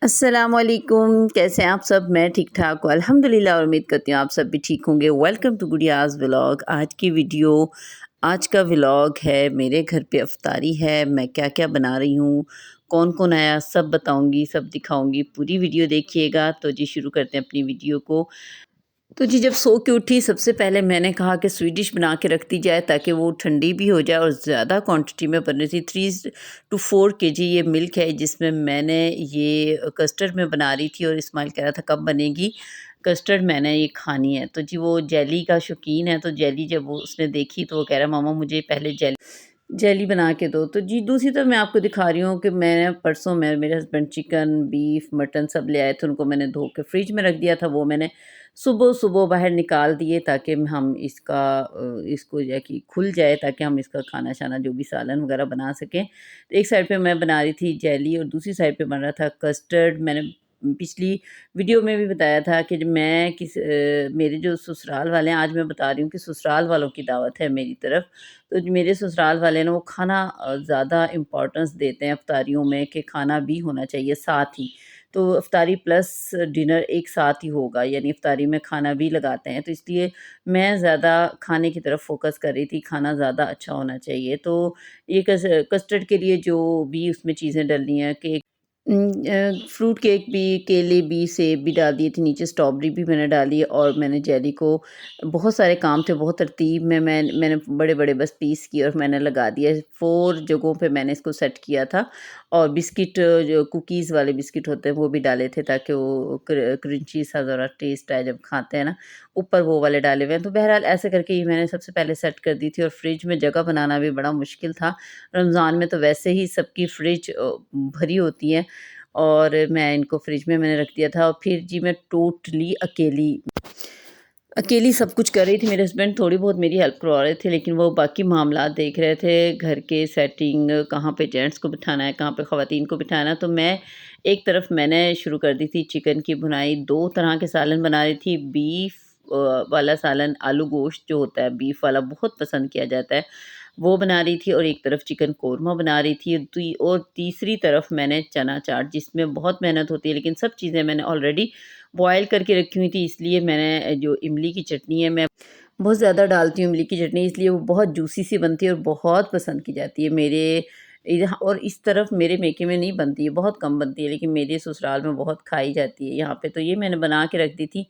अस्सलामुअलैकुम, कैसे हैं आप सब? मैं ठीक-ठाक हूँ अल्हम्दुलिल्लाह और उम्मीद करती हूँ आप सब भी ठीक होंगे। Welcome to Gudiya's vlog. आज का व्लॉग है मेरे घर पे इफ्तारी है, मैं क्या-क्या बना रही हूँ, कौन-कौन आया सब बताऊँगी, सब दिखाऊँगी। पूरी वीडियो देखिएगा। तो जी शुरू करते हैं अपनी वीडियो को। तो जी जब सो के उठी सबसे पहले मैंने कहा कि स्वीट डिश बना के रख दी जाए ताकि वो ठंडी भी हो जाए और ज़्यादा क्वांटिटी में बन रही थी। 3 टू 4 केजी ये मिल्क है जिसमें मैंने ये कस्टर्ड में बना रही थी और इस्माइल कह रहा था कब बनेगी कस्टर्ड, मैंने ये खानी है। तो जी वो जेली का शौकीन है, तो जेली जब वो उसने देखी तो वो कह रहा मामा मुझे पहले जेली बना के दो। तो जी दूसरी तरफ मैं आपको दिखा रही हूँ कि मैं परसों मैं मेरे हस्बैंड चिकन, बीफ, मटन सब ले आए थे, उनको मैंने धो के फ्रिज में रख दिया था। वो मैंने सुबह-सुबह बाहर निकाल दिए ताकि हम इसको जो है कि खुल जाए ताकि हम इसका खाना-शाना जो भी सालन वगैरह बना सकें। तो एक साइड पे मैं बना रही थी जेली और दूसरी साइड पे बन रहा था कस्टर्ड। मैंने पिछली वीडियो में भी बताया था कि जब मेरे जो ससुराल वाले हैं, आज मैं बता रही हूँ कि ससुराल वालों की दावत है मेरी तरफ। तो जो मेरे ससुराल वाले हैं ना वो खाना ज़्यादा इम्पोर्टेंस देते हैं इफ्तारियों में कि खाना भी होना चाहिए साथ ही। तो इफ्तारी प्लस डिनर एक साथ ही होगा, यानी इफ्तारी में खाना भी लगाते हैं। तो इसलिए मैं ज़्यादा खाने की तरफ फ़ोकस कर रही थी, खाना ज़्यादा अच्छा होना चाहिए। तो ये कस्टर्ड के लिए जो भी उसमें चीज़ें डलनी है कि फ्रूट केक भी, केले भी, सेब भी डाल दिए थे, नीचे स्ट्रॉबेरी भी मैंने डाली और मैंने जेली को बहुत सारे काम थे, बहुत तरतीब में मैंने बड़े-बड़े बस पीस किए और मैंने लगा दिया। 4 जगहों पे मैंने इसको सेट किया था और बिस्किट जो कुकीज़ वाले बिस्किट होते हैं वो भी डाले थे ताकि वो क्रंची सा ज़रा टेस्ट आए जब खाते हैं ना, ऊपर वो वाले डाले हुए हैं। तो बहरहाल ऐसे करके ये मैंने सबसे पहले सेट कर दी थी और फ्रिज में जगह बनाना भी बड़ा मुश्किल था। रमज़ान में तो वैसे ही सबकी फ्रिज भरी होती है और मैं इनको फ्रिज में मैंने रख दिया था और फिर जी मैं टोटली अकेली सब कुछ कर रही थी। मेरे हस्बैंड थोड़ी बहुत मेरी हेल्प करवा रहे थे, लेकिन वो बाकी मामलात देख रहे थे, घर के सेटिंग, कहाँ पे जेंट्स को बिठाना है, कहाँ पे ख़वातीन को बिठाना है। तो मैं एक तरफ मैंने शुरू कर दी थी चिकन की भुनाई, 2 तरह के सालन बना रही थी। बीफ वाला सालन, आलू गोश्त जो होता है बीफ वाला बहुत पसंद किया जाता है, वो बना रही थी और एक तरफ चिकन कोरमा बना रही थी। और तीसरी तरफ मैंने चना चाट, जिसमें बहुत मेहनत होती है, लेकिन सब चीज़ें मैंने ऑलरेडी बॉयल करके रखी हुई थी, इसलिए मैंने जो इमली की चटनी है मैं बहुत ज़्यादा डालती हूँ इमली की चटनी, इसलिए वो बहुत जूसी सी बनती है और बहुत पसंद की जाती है मेरे यहाँ। और इस तरफ मेरे मेके में नहीं बनती है, बहुत कम बनती है, लेकिन मेरे ससुराल में बहुत खाई जाती है यहाँ पे। तो ये मैंने बना के रख दी थी।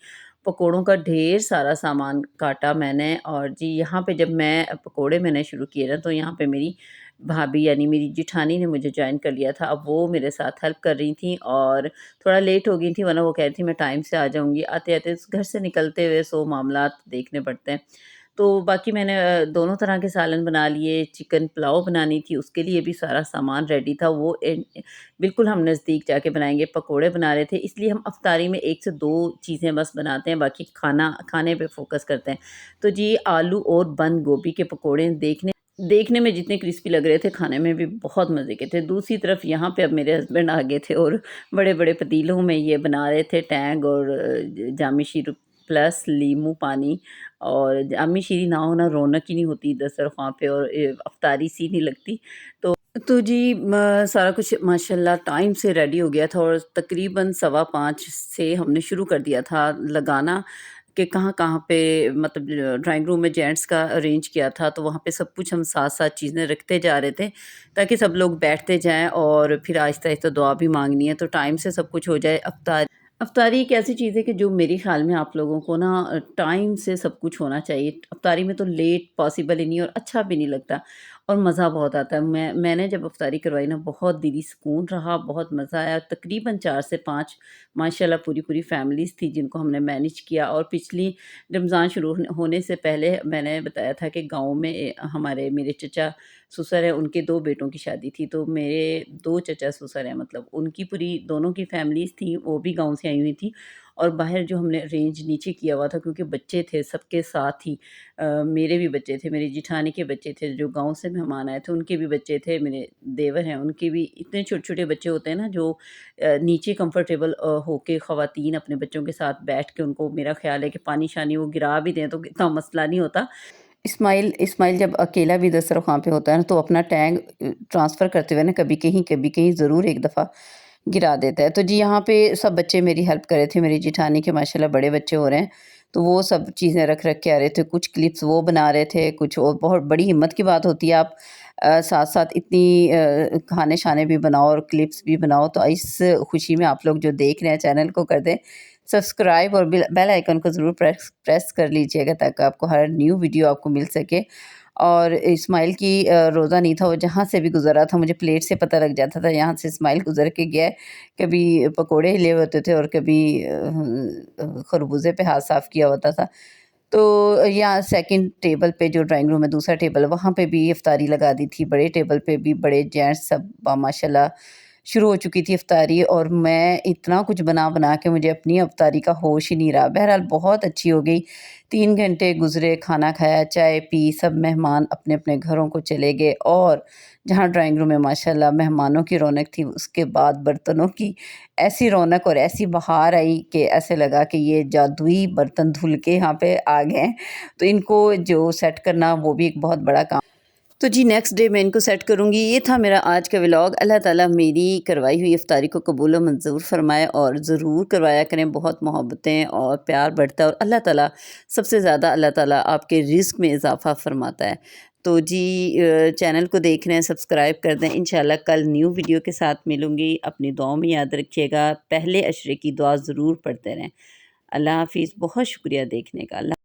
पकोड़ों का ढेर सारा सामान काटा मैंने और जी यहाँ पे जब मैं पकोड़े मैंने शुरू किए ना तो यहाँ पे मेरी भाभी यानी मेरी जेठानी ने मुझे जॉइन कर लिया था। अब वो मेरे साथ हेल्प कर रही थी और थोड़ा लेट हो गई थी, वरना वो कह रही थी मैं टाइम से आ जाऊँगी। आते-आते घर से निकलते हुए 100 मामलात देखने पड़ते हैं। तो बाकी मैंने दोनों तरह के सालन बना लिए, चिकन पुलाव बनानी थी, उसके लिए भी सारा सामान रेडी था। बिल्कुल हम नज़दीक जाके बनाएँगे, पकोड़े बना रहे थे, इसलिए हम अफ़्तारी में 1 से 2 चीज़ें बस बनाते हैं, बाकी खाने पे फ़ोकस करते हैं। तो जी आलू और बंद गोभी के पकोड़े देखने में जितने क्रिस्पी लग रहे थे, खाने में भी बहुत मज़े के थे। दूसरी तरफ यहाँ पे अब मेरे हस्बैंड आ गए थे और बड़े-बड़े पतीलों में ये बना रहे थे टैंग और जामी शीर प्लस लीमू पानी। और जामी शीरी ना हो ना रौनक ही नहीं होती दस्तरख़्वान पे और अफ़्तारी सी नहीं लगती। तो जी सारा कुछ माशाल्लाह टाइम से रेडी हो गया था और तकरीबन 5:15 से हमने शुरू कर दिया था लगाना कि कहाँ-कहाँ पे मतलब ड्राइंग रूम में जेंट्स का अरेंज किया था, तो वहाँ पे सब कुछ हम साथ-साथ चीज़ें रखते जा रहे थे, ताकि सब लोग बैठते जाएँ और फिर आहिस्ता-आहिस्ता दुआ भी माँगनी है, तो टाइम से सब कुछ हो जाए। अफ्तारी एक ऐसी चीज़ है कि जो मेरे ख़्याल में आप लोगों को ना टाइम से सब कुछ होना चाहिए। अफ्तारी में तो लेट पॉसिबल ही नहीं और अच्छा भी नहीं लगता और मज़ा बहुत आता है। मैंने जब अफ्तारी करवाई ना बहुत दिली सुकून रहा, बहुत मज़ा आया। तकरीबन 4 से 5 माशाल्लाह पूरी-पूरी फ़ैमिलीज़ थी जिनको हमने मैनेज किया। और पिछली रमज़ान शुरू होने से पहले मैंने बताया था कि गाँव में हमारे मेरे चचा ससुर हैं, उनके 2 बेटों की शादी थी, तो मेरे 2 चचा ससुर हैं, मतलब उनकी पूरी दोनों की फैमिलीज़ थी, वो भी गाँव से आई हुई थी। और बाहर जो हमने अरेंज नीचे किया हुआ था क्योंकि बच्चे थे सबके साथ ही, मेरे भी बच्चे थे, मेरी जेठानी के बच्चे थे, जो गाँव से मेहमान आए थे उनके भी बच्चे थे, मेरे देवर हैं उनके भी इतने छोटे-छोटे बच्चे होते हैं ना जो नीचे कंफर्टेबल होके ख़वातीन अपने बच्चों के साथ बैठ के उनको, मेरा ख़्याल है कि पानी-शानी वो गिरा भी दें तो इतना मसला नहीं होता। इस्माइल इस्माइल जब अकेला भी दस्तरख़्वान पे होता है ना तो अपना टैंक ट्रांसफ़र करते हुए ना कभी कहीं ज़रूर एक दफ़ा गिरा देता है। तो जी यहाँ पे सब बच्चे मेरी हेल्प कर रहे थे, मेरी जेठानी के माशाल्लाह बड़े बच्चे हो रहे हैं, तो वो सब चीज़ें रख के आ रहे थे। कुछ क्लिप्स वो बना रहे थे, कुछ और बहुत बड़ी हिम्मत की बात होती है आप साथ-साथ इतनी खाने-शाने भी बनाओ और क्लिप्स भी बनाओ। तो इस खुशी में आप लोग जो देख रहे हैं चैनल को कर दें सब्सक्राइब और बेल आइकन को ज़रूर प्रेस प्रेस कर लीजिएगा ताकि आपको हर न्यू वीडियो आपको मिल सके। और इस्माइल की रोज़ा नहीं था, वो जहाँ से भी गुज़रा था मुझे प्लेट से पता लग जाता था यहाँ से इस्माइल गुज़र के गया है। कभी पकोड़े हिले होते थे और कभी खरबूजे पे हाथ साफ़ किया होता था। तो यहाँ सेकंड टेबल पे जो ड्राइंग रूम है दूसरा टेबल है वहाँ पे भी इफ्तारी लगा दी थी। बड़े टेबल पे भी बड़े जेंट्स सब माशाल्लाह शुरू हो चुकी थी इफ्तारी और मैं इतना कुछ बना-बना के मुझे अपनी इफ्तारी का होश ही नहीं रहा। बहरहाल बहुत अच्छी हो गई। 3 घंटे गुज़रे, खाना खाया, चाय पी, सब मेहमान अपने-अपने घरों को चले गए और जहाँ ड्राइंग रूम में माशाल्लाह मेहमानों की रौनक थी, उसके बाद बर्तनों की ऐसी रौनक और ऐसी बहार आई कि ऐसे लगा कि ये जादुई बर्तन धुल के यहाँ पे आ गए हैं। तो इनको जो सेट करना वो भी एक बहुत बड़ा काम। तो जी नेक्स्ट डे मैं इनको सेट करूँगी। ये था मेरा आज का व्लॉग। अल्लाह ताला मेरी करवाई हुई इफ्तारी को कबूल व मंज़ूर फ़रमाए और ज़रूर करवाया करें। बहुत मोहब्बतें और प्यार बढ़ता है और अल्लाह ताला सबसे ज़्यादा अल्लाह ताला आपके रिज़्क़ में इज़ाफ़ा फ़रमाता है। तो जी चैनल को देख रहे हैं सब्सक्राइब कर दें। इंशाल्लाह कल न्यू वीडियो के साथ मिलूँगी। अपनी दुआओं में याद रखिएगा। पहले अशरे की दुआ ज़रूर पढ़ते रहें। अल्लाह हाफ़िज़। बहुत शुक्रिया देखने का। अल्लाह